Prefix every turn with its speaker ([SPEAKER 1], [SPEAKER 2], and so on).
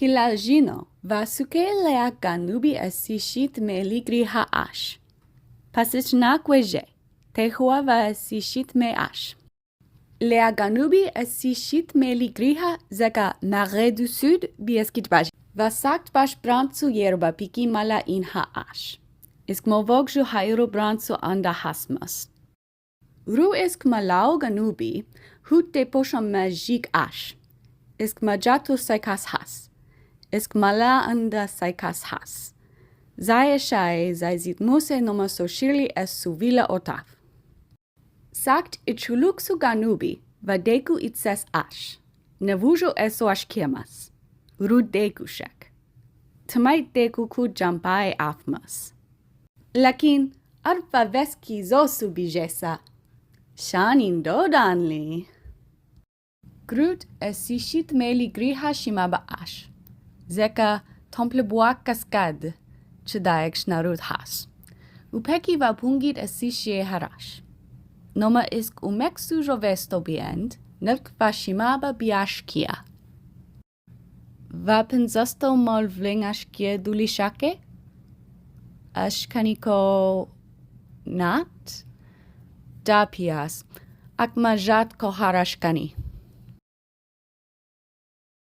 [SPEAKER 1] Kilagino, vasuke lea ganubi asishit me ligri haash. Pasishna kweje, tehua va asishit me ash. Lea ganubi asishit me ligriha zeka Marais du Sud bieskit baj. Vasakt bash brandsu yerba piki mala in haash. Isk movogju hayro brandsu anda hasmas. Ru isk malau ganubi, hut de posham majik ash. Isk majatu saikas has. Isk mala anda saikas has. Zai shai zai zit muse noma so shirli es suvila otaf. Sagt ichuluksu ganubi, vadeku itses ash. Nevujo eso ashkirmas. Ru deku shek. Tamait deku ku jampai afmas. Lakin arpa veski zosu bijesa. Shanin dodanli. Grut esishit meli griha shimaba ash. Zeka templebois cascade. Chdaek shnarut has. Upeki va pungit esishie harash. Noma isk umeksu jovesto biend. Nelk va shimaba biashkia. Va penzasto mol vlingashkie dulishake? Ashkaniko nat? Dapias, akmajat koharashkani.